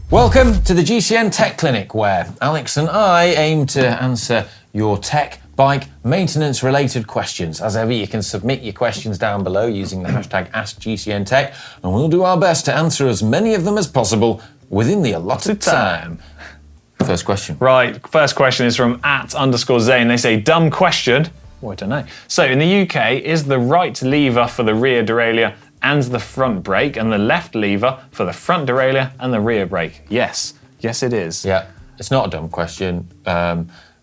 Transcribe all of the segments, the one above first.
Welcome to the GCN Tech Clinic, where Alex and I aim to answer your tech, bike, maintenance-related questions. As ever, you can submit your questions down below using the hashtag askgcntech, and we'll do our best to answer as many of them as possible within the allotted time. First question. Right, first question is from @_Zane. They say, dumb question. Oh, I don't know. So, in the UK, is the right lever for the rear derailleur and the front brake, and the left lever for the front derailleur and the rear brake? Yes. Yes, it is. Yeah, it's not a dumb question.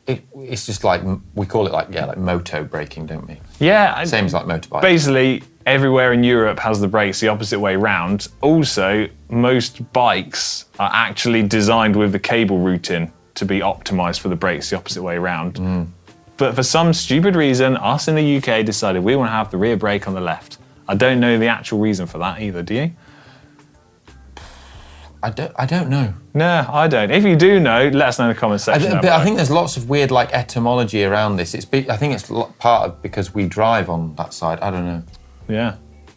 It's just like, we call it like moto braking, don't we? Yeah. Same as like motorbike. Basically, everywhere in Europe has the brakes the opposite way round. Also, most bikes are actually designed with the cable routing to be optimised for the brakes the opposite way round. But for some stupid reason, us in the UK decided we want to have the rear brake on the left. I don't know the actual reason for that either, do you? I don't know. No, I don't. If you do know, let us know in the comments section. But I think there's lots of weird like etymology around this. I think it's part of because we drive on that side. I don't know. Yeah.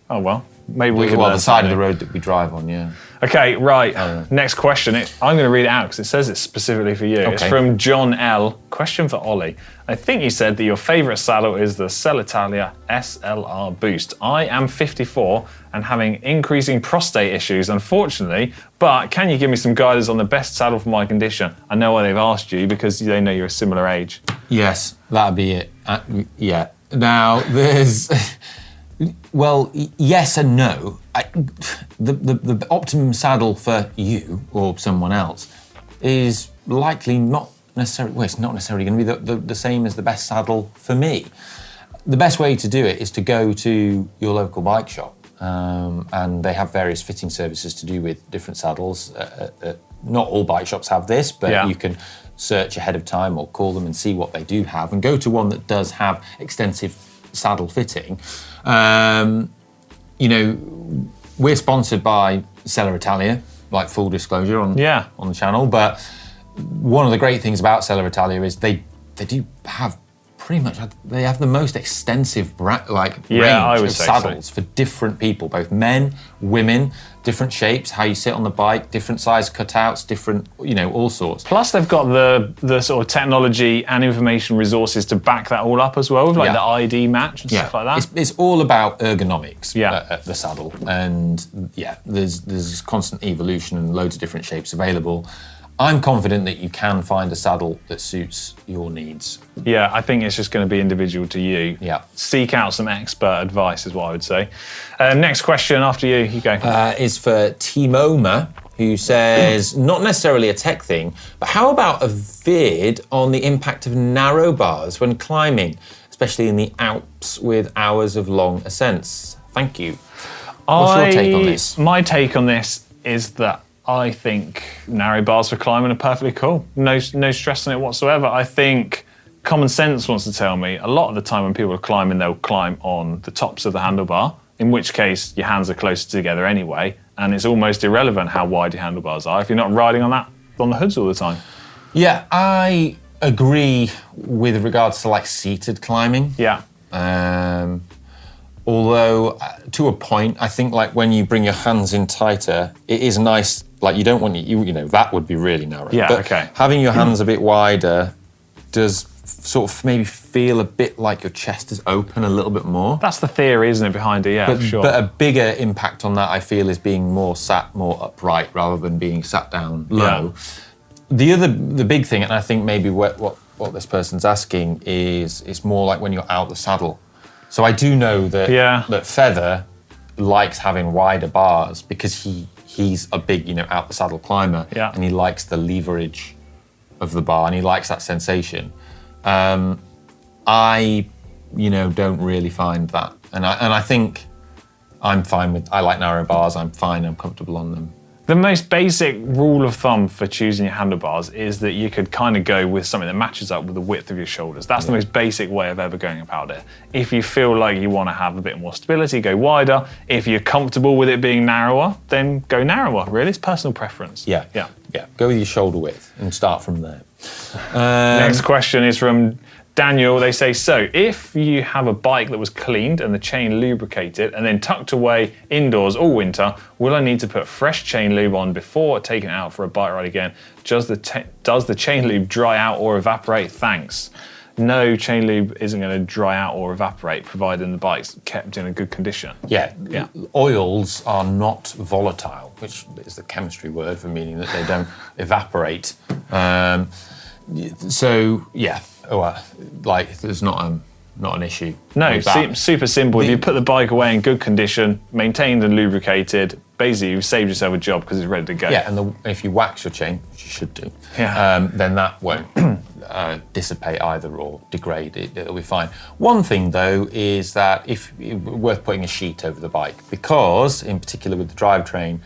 Oh well. Maybe we can. Well, the side of the road that we drive on, yeah. Okay, right. Next question. I'm going to read it out because it says it's specifically for you. Okay. It's from John L. Question for Ollie. I think you said that your favourite saddle is the Celitalia SLR Boost. I am 54 and having increasing prostate issues, unfortunately, but can you give me some guidance on the best saddle for my condition? I know why they've asked you, because they know you're a similar age. Yes, that'd be it. Yeah. Now, there's... Well, yes and no. The optimum saddle for you or someone else is likely not necessarily, well, it's not necessarily going to be the same as the best saddle for me. The best way to do it is to go to your local bike shop, and they have various fitting services to do with different saddles. Not all bike shops have this, but you can search ahead of time or call them and see what they do have, and go to one that does have extensive saddle fitting. You know, we're sponsored by Celitalia, like full disclosure on the channel, but one of the great things about Celitalia is they do have pretty much, they have the most extensive range of saddles for different people, both men, women, different shapes, how you sit on the bike, different size cutouts, different, all sorts. Plus they've got the sort of technology and information resources to back that all up as well, with like the ID match and stuff like that. It's all about ergonomics at the saddle, and there's constant evolution and loads of different shapes available. I'm confident that you can find a saddle that suits your needs. Yeah, I think it's just going to be individual to you. Yeah. Seek out some expert advice is what I would say. Next question after you go. Is for Timoma, who says, not necessarily a tech thing, but how about a vid on the impact of narrow bars when climbing, especially in the Alps with hours of long ascents? Thank you. What's your take on this? My take on this is that I think narrow bars for climbing are perfectly cool. No stress on it whatsoever. I think common sense wants to tell me a lot of the time when people are climbing, they'll climb on the tops of the handlebar, in which case your hands are closer together anyway, and it's almost irrelevant how wide your handlebars are if you're not riding on the hoods all the time. Yeah, I agree with regards to like seated climbing. Yeah. Although, to a point, I think like when you bring your hands in tighter, it is nice. Like you don't want that would be really narrow. Yeah. But okay. Having your hands a bit wider does sort of maybe feel a bit like your chest is open a little bit more. That's the theory, isn't it, behind it? Yeah, but, for sure. But a bigger impact on that, I feel, is being more upright rather than being sat down low. Yeah. The big thing, and I think maybe what this person's asking is, it's more like when you're out the saddle. So I do know that Feather likes having wider bars because he's a big, out the saddle climber, and he likes the leverage of the bar and he likes that sensation. I don't really find that, and I think I'm fine with. I like narrow bars. I'm fine. I'm comfortable on them. The most basic rule of thumb for choosing your handlebars is that you could kind of go with something that matches up with the width of your shoulders. That's the most basic way of ever going about it. If you feel like you want to have a bit more stability, go wider. If you're comfortable with it being narrower, then go narrower, really. It's personal preference. Yeah. Go with your shoulder width and start from there. Next question is from Daniel, they say, so if you have a bike that was cleaned and the chain lubricated and then tucked away indoors all winter, will I need to put fresh chain lube on before taking it out for a bike ride again? Does the chain lube dry out or evaporate? Thanks. No, chain lube isn't going to dry out or evaporate, provided the bike's kept in a good condition. Yeah. Oils are not volatile, which is the chemistry word for meaning that they don't evaporate. So, yeah, there's not an issue. No, super simple. If you put the bike away in good condition, maintained and lubricated, basically you've saved yourself a job because it's ready to go. Yeah, and if you wax your chain, which you should do, then that won't dissipate either or degrade. It'll be fine. One thing though is that worth putting a sheet over the bike, because in particular with the drivetrain,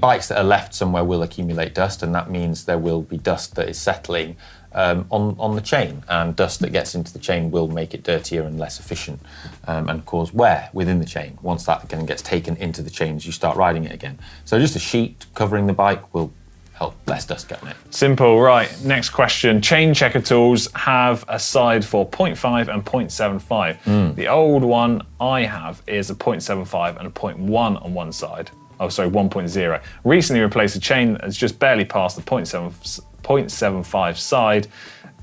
bikes that are left somewhere will accumulate dust, and that means there will be dust that is settling on the chain, and dust that gets into the chain will make it dirtier and less efficient and cause wear within the chain. Once that again gets taken into the chain as you start riding it again. So just a sheet covering the bike will help less dust get on it. Simple, right. Next question. Chain checker tools have a side for 0.5 and 0.75. The old one I have is a 0.75 and a 0.1 on one side. 1.0. Recently replaced a chain that's just barely past the 0.75 side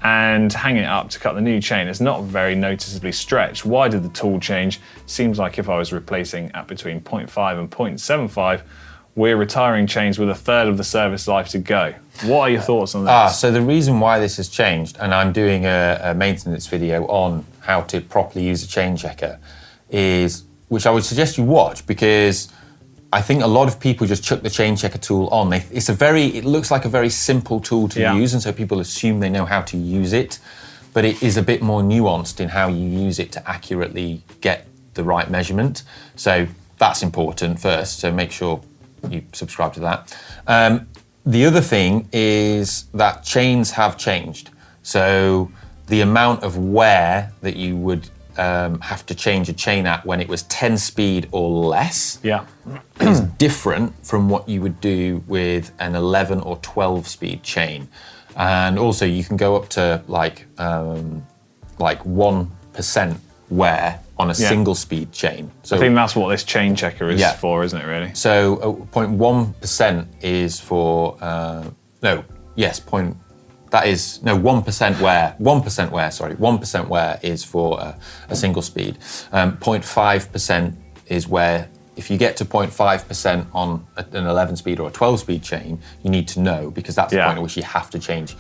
and hanging it up to cut the new chain. It's not very noticeably stretched. Why did the tool change? Seems like if I was replacing at between 0.5 and 0.75, we're retiring chains with a third of the service life to go. What are your thoughts on this? So the reason why this has changed, and I'm doing a maintenance video on how to properly use a chain checker, is, which I would suggest you watch, because I think a lot of people just chuck the chain checker tool on. It looks like a very simple tool to use, and so people assume they know how to use it, but it is a bit more nuanced in how you use it to accurately get the right measurement. So that's important first, so make sure you subscribe to that. The other thing is that chains have changed. So the amount of wear that you would have to change a chain at when it was 10 speed or less is different from what you would do with an 11 or 12 speed chain. And also you can go up to like 1% wear on a single speed chain. So I think that's what this chain checker is for, isn't it really? So 0.1% is for, 1% wear. 1% wear, sorry. 1% wear is for a single speed. 0.5% is where, if you get to 0.5% on an 11 speed or a 12 speed chain, you need to know, because that's the point at which you have to change.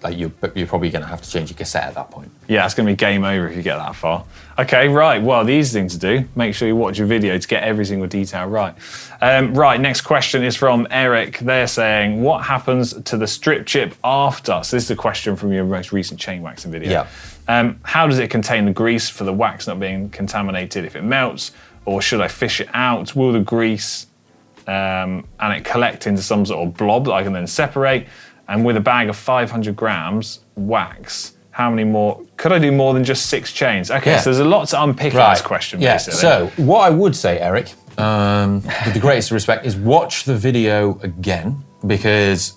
You're probably going to have to change your cassette at that point. Yeah, it's going to be game over if you get that far. Okay, right. Well, the easy thing to do, make sure you watch your video to get every single detail right. Right, next question is from Eric. They're saying, what happens to the strip chip after? So this is a question from your most recent chain waxing video. Yeah. How does it contain the grease for the wax not being contaminated if it melts? Or should I fish it out? Will the grease and it collect into some sort of blob that I can then separate? And with a bag of 500 grams wax, how many more? Could I do more than just 6 chains? Okay, so there's a lot to unpick in this question, basically. So what I would say, Eric, with the greatest respect, is watch the video again, because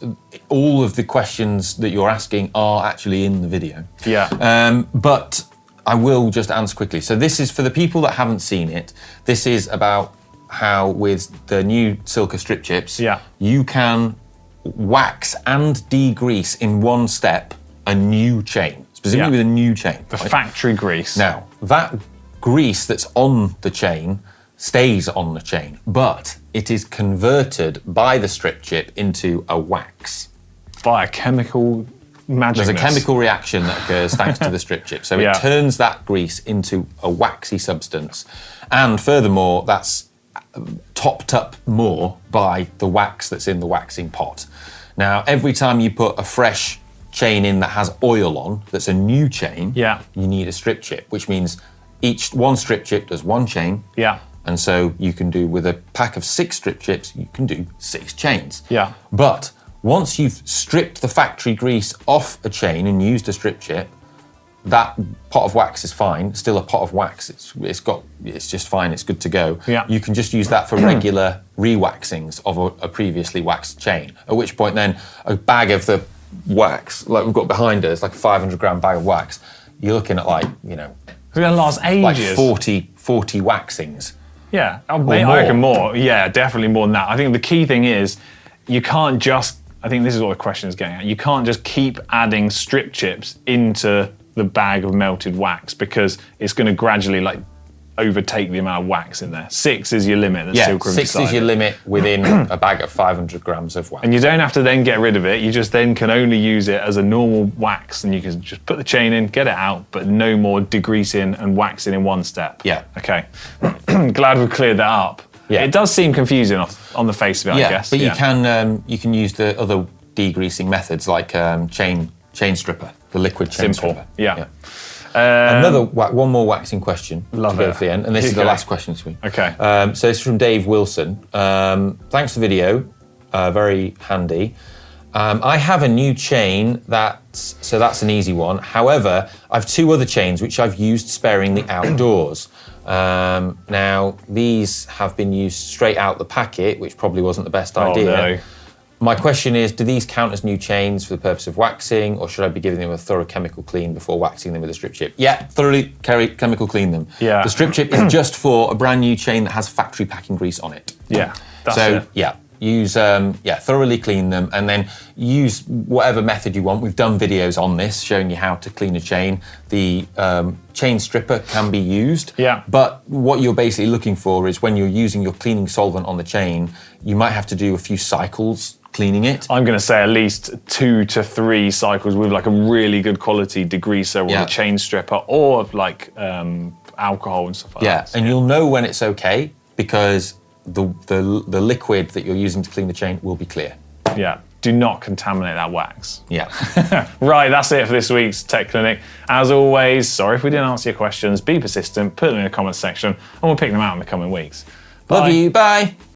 all of the questions that you're asking are actually in the video. Yeah. But I will just answer quickly. So this is, for the people that haven't seen it, this is about how with the new Silca strip chips, you can wax and degrease in one step a new chain, specifically with a new chain. The factory grease. Now, that grease that's on the chain stays on the chain, but it is converted by the strip chip into a wax. By a chemical magicness. There's a chemical reaction that occurs thanks to the strip chip. So it turns that grease into a waxy substance. And furthermore, that's topped up more by the wax that's in the waxing pot. Now, every time you put a fresh chain in that has oil on, that's a new chain, you need a strip chip, which means one strip chip does one chain. And so you can do, with a pack of 6 strip chips, you can do 6 chains. But once you've stripped the factory grease off a chain and used a strip chip, that pot of wax is fine, still a pot of wax, it's just fine, it's good to go. You can just use that for regular re-waxings of a previously waxed chain, at which point then a bag of the wax, like we've got behind us, like a 500 gram bag of wax, you're looking at like, you know, it's going to last ages. Like 40 waxings. Yeah, I reckon more. Yeah, definitely more than that. I think the key thing is you can't just, I think this is what the question is getting at, you can't just keep adding strip chips into the bag of melted wax because it's going to gradually like overtake the amount of wax in there. 6 is your limit. Silca 6 is your limit within a bag of 500 grams of wax. And you don't have to then get rid of it. You just then can only use it as a normal wax, and you can just put the chain in, get it out, but no more degreasing and waxing in one step. Yeah. Okay. Glad we've cleared that up. Yeah. It does seem confusing on the face of it, I guess. But you can use the other degreasing methods like chain stripper, the liquid chain stripper. Yeah. One more waxing question to go to the end, and this is the last question this week. Okay. So it's from Dave Wilson. Thanks for the video, very handy. I have a new chain so that's an easy one. However, I have 2 other chains which I've used sparingly outdoors. Now these have been used straight out the packet, which probably wasn't the best idea. No. My question is, do these count as new chains for the purpose of waxing, or should I be giving them a thorough chemical clean before waxing them with a strip chip? Yeah, thoroughly chemical clean them. Yeah. The strip chip is just for a brand new chain that has factory packing grease on it. Yeah, that's it. Use thoroughly clean them, and then use whatever method you want. We've done videos on this showing you how to clean a chain. The chain stripper can be used. Yeah. But what you're basically looking for is when you're using your cleaning solvent on the chain, you might have to do a few cycles cleaning it. I'm going to say at least 2 to 3 cycles with like a really good quality degreaser or a chain stripper, or like alcohol and stuff like that. Yeah, and you'll know when it's okay because the liquid that you're using to clean the chain will be clear. Yeah, do not contaminate that wax. Yeah. Right, that's it for this week's Tech Clinic. As always, sorry if we didn't answer your questions. Be persistent, put them in the comments section, and we'll pick them out in the coming weeks. Love you, bye.